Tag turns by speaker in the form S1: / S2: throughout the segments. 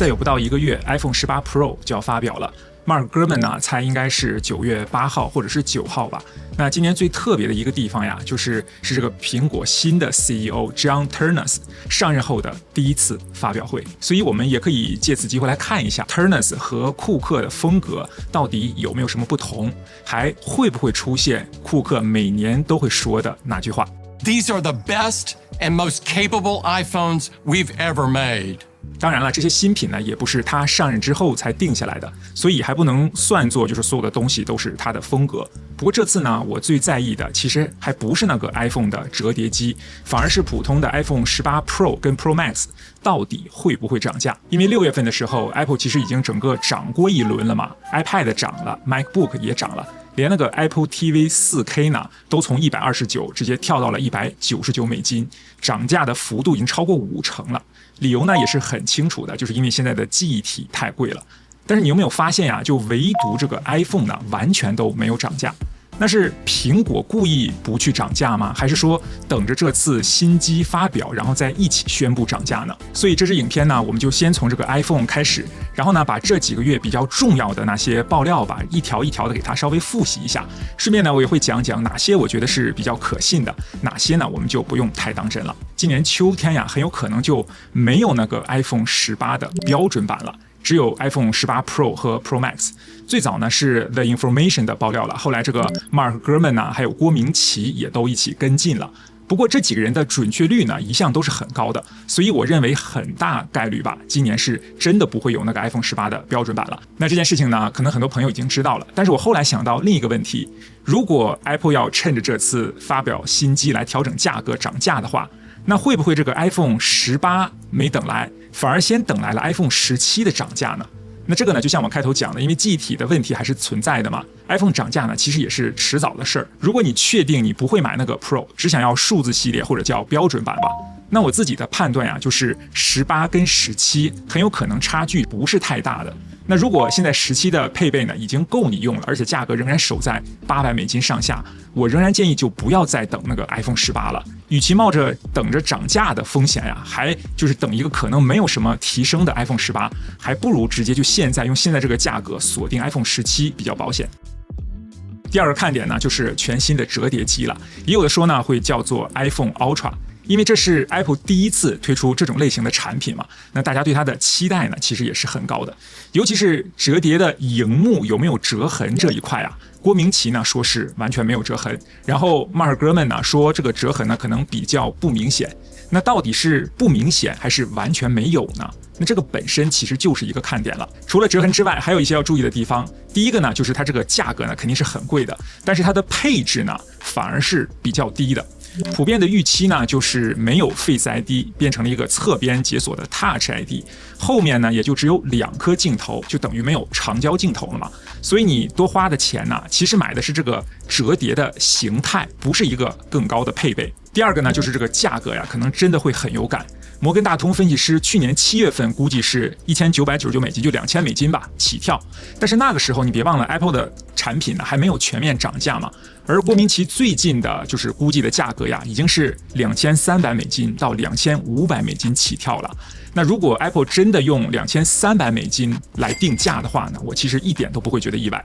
S1: 再有不到1个月 ，iPhone 18 Pro 就要发表了。Mark Gurman 呢，猜应该是9月8号或者是9号吧。那今年最特别的一个地方呀，是这个苹果新的 CEO John Ternus 上任后的第一次发表会，所以我们也可以借此机会来看一下 Ternus 和库克的风格到底有没有什么不同，还会不会出现库克每年都会说的那句话。
S2: These are the best and most capable iPhones we've ever made.
S1: 当然了，这些新品呢也不是他上任之后才定下来的，所以还不能算作就是所有的东西都是他的风格。不过这次呢，我最在意的其实还不是那个 iPhone 的折叠机，反而是普通的 iPhone 18 Pro 跟 Pro Max 到底会不会涨价。因为6月份的时候 Apple 其实已经整个涨过一轮了嘛， iPad 涨了， MacBook 也涨了，连那个 Apple TV 4K 呢都从129直接跳到了$199，涨价的幅度已经超过50%了。理由呢也是很清楚的，就是因为现在的记忆体太贵了。但是你有没有发现呀，就唯独这个 iPhone 呢完全都没有涨价。那是苹果故意不去涨价吗？还是说等着这次新机发表然后再一起宣布涨价呢？所以这支影片呢，我们就先从这个 iPhone 开始，然后呢把这几个月比较重要的那些爆料吧一条一条的给它稍微复习一下，顺便呢我也会讲讲哪些我觉得是比较可信的，哪些呢我们就不用太当真了。今年秋天呀，很有可能就没有那个 iPhone 18的标准版了，只有 iPhone 18 Pro 和 Pro Max。 最早呢是 The Information 的爆料了，后来这个 Mark Gurman 呢还有郭明奇也都一起跟进了。不过这几个人的准确率呢一向都是很高的，所以我认为很大概率吧，今年是真的不会有那个 iPhone 18的标准版了。那这件事情呢，可能很多朋友已经知道了，但是我后来想到另一个问题，如果 Apple 要趁着这次发表新机来调整价格涨价的话，那会不会这个 iPhone 18没等来，反而先等来了 iPhone 17的涨价呢？那这个呢，就像我开头讲的，因为记忆体的问题还是存在的嘛。iPhone 涨价呢，其实也是迟早的事儿。如果你确定你不会买那个 Pro， 只想要数字系列或者叫标准版吧，那我自己的判断呀，就是18跟17很有可能差距不是太大的。那如果现在17的配备呢已经够你用了，而且价格仍然守在$800上下，我仍然建议就不要再等那个 iPhone 18了。与其冒着等着涨价的风险呀，还就是等一个可能没有什么提升的 iPhone 18，还不如直接就现在用现在这个价格锁定 iPhone 17比较保险。第二个看点呢，就是全新的折叠机了，也有的说呢会叫做 iPhone Ultra。因为这是 Apple 第一次推出这种类型的产品嘛，那大家对它的期待呢，其实也是很高的。尤其是折叠的荧幕有没有折痕这一块啊，郭明奇呢说是完全没有折痕，然后 Mark Gurman 呢说这个折痕呢可能比较不明显。那到底是不明显还是完全没有呢？那这个本身其实就是一个看点了。除了折痕之外，还有一些要注意的地方。第一个呢，就是它这个价格呢肯定是很贵的，但是它的配置呢反而是比较低的。普遍的预期呢，就是没有 Face ID 变成了一个侧边解锁的 Touch ID， 后面呢也就只有2颗镜头，就等于没有长焦镜头了嘛。所以你多花的钱呢，其实买的是这个折叠的形态，不是一个更高的配备。第二个呢，就是这个价格呀，可能真的会很有感。摩根大通分析师去年7月份估计是$1999，就$2000吧起跳。但是那个时候你别忘了 Apple 的产品呢还没有全面涨价嘛，而郭明奇最近的就是估计的价格呀，已经是$2300到$2500起跳了。那如果 Apple 真的用$2300来定价的话呢，我其实一点都不会觉得意外。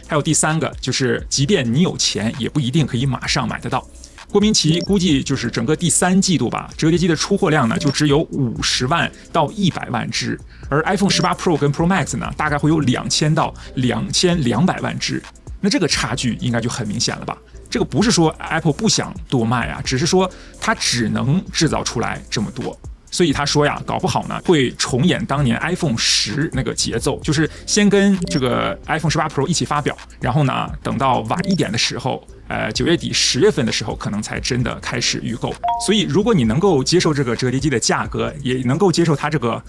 S1: 还有第三个，就是即便你有钱，也不一定可以马上买得到。郭明奇估计就是整个第3季度吧，折叠机的出货量呢就只有50万到100万只，而 iPhone 18 Pro 跟 Pro Max 呢大概会有2000到2200万只，那这个差距应该就很明显了吧？这个不是说 Apple 不想多卖啊，只是说它只能制造出来这么多。所以他说呀，搞不好呢会重演当年 iPhone 10那个节奏，就是先跟这个 iPhone 18 Pro 一起发表，然后呢等到晚一点的时候，9月底10月份的时候可能才真的开始预购。所以如果你能够接受这个折叠机的价格，也能够接受它这个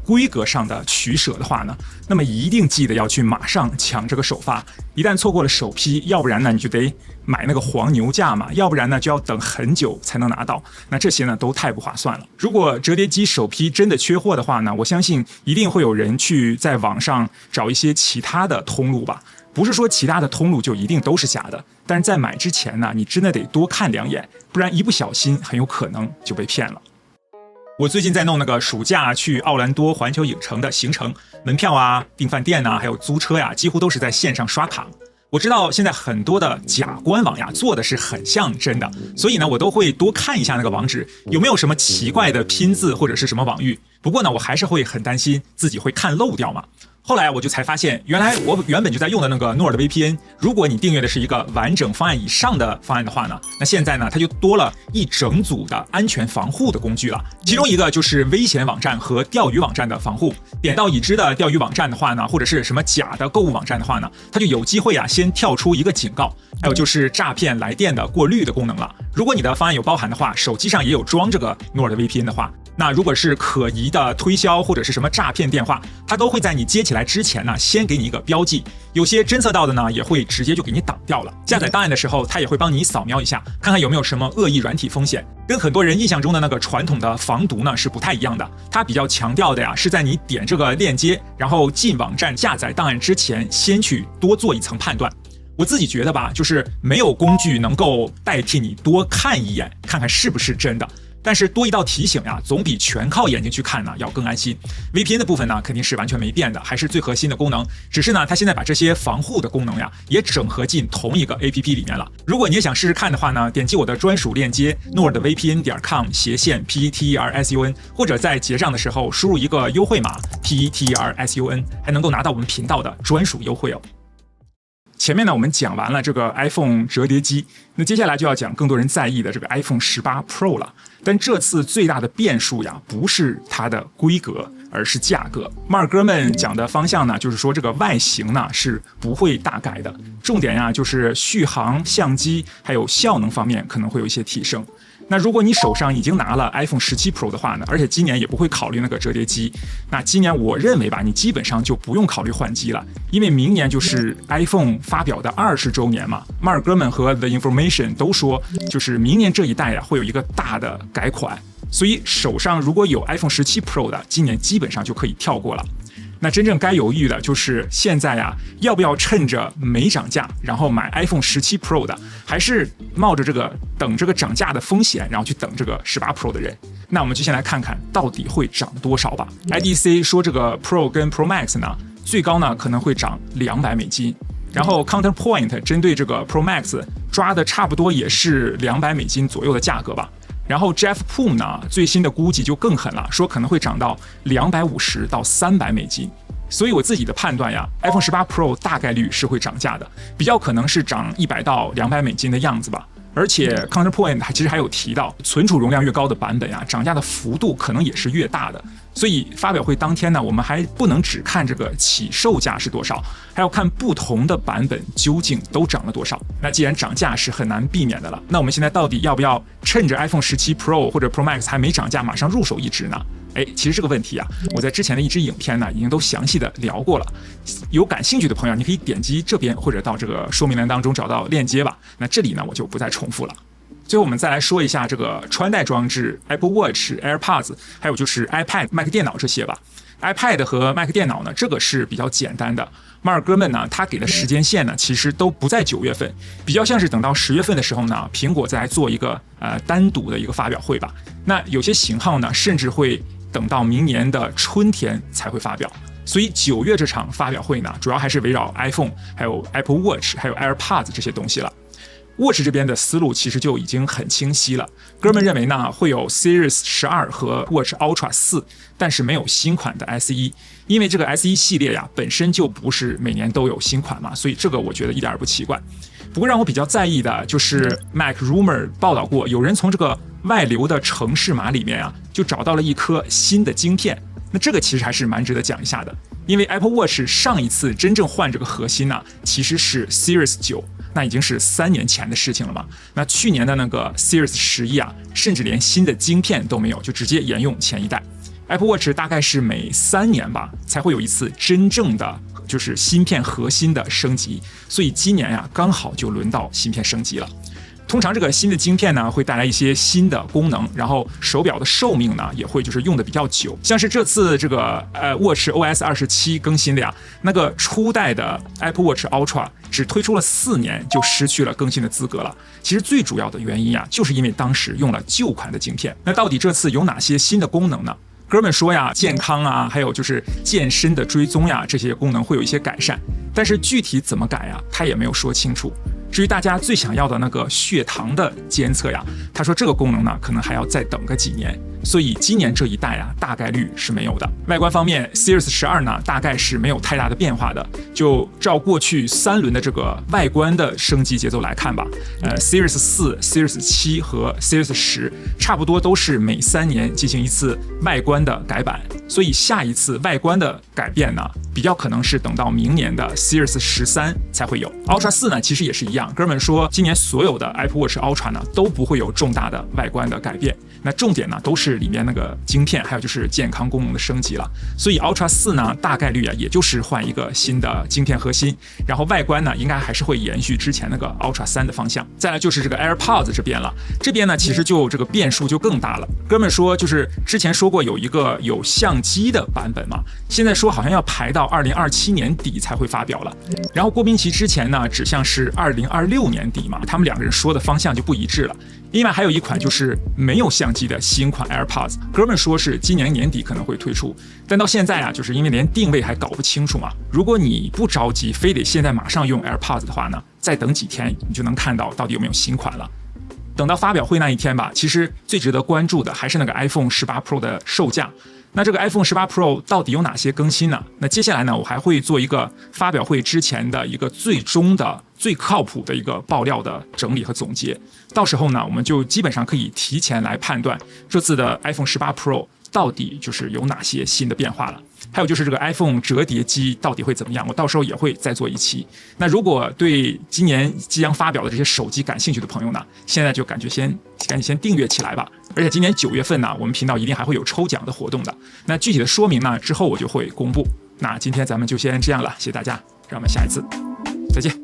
S1: 规格上的取舍的话呢，那么一定记得要去马上抢这个首发。一旦错过了首批，要不然呢你就得买那个黄牛价嘛，要不然呢就要等很久才能拿到，那这些呢都太不划算了。如果折叠机首批真的缺货的话呢，我相信一定会有人去在网上找一些其他的通路吧。不是说其他的通路就一定都是假的，但是在买之前呢，你真的得多看2眼，不然一不小心很有可能就被骗了。我最近在弄那个暑假去奥兰多环球影城的行程，门票啊、订饭店啊，还有租车呀，几乎都是在线上刷卡。我知道现在很多的假官网呀做的是很像真的，所以呢，我都会多看一下那个网址有没有什么奇怪的拼字或者是什么网域。不过呢，我还是会很担心自己会看漏掉嘛。后来我就才发现，原来我原本就在用的那个 NordVPN， 如果你订阅的是一个完整方案以上的方案的话呢，那现在呢它就多了一整组的安全防护的工具了。其中一个就是危险网站和钓鱼网站的防护。点到已知的钓鱼网站的话呢，或者是什么假的购物网站的话呢，它就有机会先跳出一个警告。还有就是诈骗来电的过滤的功能了。如果你的方案有包含的话，手机上也有装这个 NordVPN 的话，那如果是可疑的推销或者是什么诈骗电话，它都会在你接起来之前呢，先给你一个标记。有些侦测到的呢，也会直接就给你挡掉了。下载档案的时候，它也会帮你扫描一下，看看有没有什么恶意软体风险。跟很多人印象中的那个传统的防毒呢是不太一样的。它比较强调的呀，是在你点这个链接，然后进网站下载档案之前，先去多做一层判断。我自己觉得吧，就是没有工具能够代替你多看一眼，看看是不是真的。但是多一道提醒呀，总比全靠眼睛去看呢要更安心。VPN 的部分呢，肯定是完全没变的，还是最核心的功能。只是呢，它现在把这些防护的功能呀，也整合进同一个 APP 里面了。如果你也想试试看的话呢，点击我的专属链接 nordvpn.com/PETRSUN， 或者在结账的时候输入一个优惠码 PETRSUN， 还能够拿到我们频道的专属优惠哦。前面呢，我们讲完了这个 iPhone 折叠机，那接下来就要讲更多人在意的这个 iPhone 18 Pro 了。但这次最大的变数呀，不是它的规格，而是价格。马尔哥们讲的方向呢，就是说这个外形呢是不会大改的，重点呀就是续航、相机还有效能方面可能会有一些提升。那如果你手上已经拿了 iPhone 17 Pro 的话呢，而且今年也不会考虑那个折叠机，那今年我认为吧，你基本上就不用考虑换机了，因为明年就是 iPhone 发表的20周年嘛。马尔哥们和 The Information 都说，就是明年这一代呀会有一个大的改款，所以手上如果有 iPhone 17 Pro 的，今年基本上就可以跳过了。那真正该犹豫的就是现在呀，要不要趁着没涨价，然后买 iPhone 17 Pro 的，还是冒着这个等这个涨价的风险，然后去等这个18 Pro 的人？那我们就先来看看到底会涨多少吧。IDC 说这个 Pro 跟 Pro Max 呢，最高呢可能会涨$200，然后 Counterpoint 针对这个 Pro Max 抓的差不多也是$200左右的价格吧。然后 Jeff Poon 呢，最新的估计就更狠了，说可能会涨到$250到$300。所以我自己的判断呀 ，iPhone 18 Pro 大概率是会涨价的，比较可能是涨$100到$200的样子吧。而且 Counterpoint 其实还有提到，存储容量越高的版本呀，涨价的幅度可能也是越大的。所以发表会当天呢，我们还不能只看这个起售价是多少，还要看不同的版本究竟都涨了多少。那既然涨价是很难避免的了，那我们现在到底要不要趁着 iPhone 17 Pro 或者 Pro Max 还没涨价，马上入手一支呢？其实这个问题啊，我在之前的一支影片呢，已经都详细的聊过了。有感兴趣的朋友，你可以点击这边或者到这个说明栏当中找到链接吧。那这里呢，我就不再重复了。最后我们再来说一下这个穿戴装置 Apple Watch、AirPods， 还有就是 iPad、Mac 电脑这些吧。iPad 和 Mac 电脑呢，这个是比较简单的。马尔哥们呢，他给的时间线呢，其实都不在9月份，比较像是等到10月份的时候呢，苹果再来做一个单独的一个发表会吧。那有些型号呢，甚至会等到明年的春天才会发表。所以9月这场发表会呢，主要还是围绕 iPhone、还有 Apple Watch、还有 AirPods 这些东西了。Watch 这边的思路其实就已经很清晰了，哥们认为呢会有 Series 12和 Watch Ultra 4，但是没有新款的 SE， 因为这个 SE 系列呀本身就不是每年都有新款嘛，所以这个我觉得一点也不奇怪。不过让我比较在意的就是 Mac Rumor 报道过，有人从这个外流的程式码里面啊就找到了一颗新的晶片，那这个其实还是蛮值得讲一下的，因为 Apple Watch 上一次真正换这个核心呢，其实是 Series 9。那已经是3年前的事情了嘛。那去年的那个 Series 11啊，甚至连新的晶片都没有，就直接沿用前一代。Apple Watch 大概是每3年吧，才会有一次真正的就是芯片核心的升级。所以今年呀，刚好就轮到芯片升级了。通常这个新的晶片呢，会带来一些新的功能，然后手表的寿命呢也会就是用的比较久。像是这次这个Watch OS 27更新的呀，那个初代的 Apple Watch Ultra 只推出了4年就失去了更新的资格了。其实最主要的原因呀，就是因为当时用了旧款的晶片。那到底这次有哪些新的功能呢？哥们说呀，健康啊，还有就是健身的追踪呀，这些功能会有一些改善，但是具体怎么改呀，他也没有说清楚。至于大家最想要的那个血糖的监测呀，他说这个功能呢，可能还要再等个几年，所以今年这一代啊，大概率是没有的。外观方面 ，Series 12呢，大概是没有太大的变化的。就照过去3轮的这个外观的升级节奏来看吧，Series 4、Series 7和 Series 10差不多都是每3年进行一次外观的改版，所以下一次外观的改变呢，比较可能是等到明年的 Series 13才会有。Ultra 4呢，其实也是一样。哥们说，今年所有的 Apple Watch Ultra 呢都不会有重大的外观的改变，那重点呢都是里面那个晶片，还有就是健康功能的升级了。所以 Ultra 4呢，大概率啊也就是换一个新的晶片核心，然后外观呢应该还是会延续之前那个 Ultra 3的方向。再来就是这个 AirPods 这边了，这边呢其实就这个变数就更大了。哥们说，就是之前说过有一个有相机的版本嘛，现在说好像要排到2027年底才会发表了。然后郭明奇之前呢指向是2026年底嘛，他们2个人说的方向就不一致了。另外还有一款就是没有相机的新款 AirPods， 哥们说是今年年底可能会推出，但到现在啊，就是因为连定位还搞不清楚嘛。如果你不着急，非得现在马上用 AirPods 的话呢，再等几天你就能看到到底有没有新款了。等到发表会那一天吧，其实最值得关注的还是那个 iPhone 18 Pro 的售价。那这个 iPhone 18 Pro 到底有哪些更新呢？那接下来呢，我还会做一个发表会之前的一个最终的最靠谱的一个爆料的整理和总结。到时候呢，我们就基本上可以提前来判断这次的 iPhone 18 Pro 到底就是有哪些新的变化了。还有就是这个 iPhone 折叠机到底会怎么样，我到时候也会再做一期。那如果对今年即将发表的这些手机感兴趣的朋友呢，现在就赶紧先订阅起来吧。而且今年9月份呢，我们频道一定还会有抽奖的活动的。那具体的说明呢，之后我就会公布。那今天咱们就先这样了，谢谢大家，让我们下一次再见。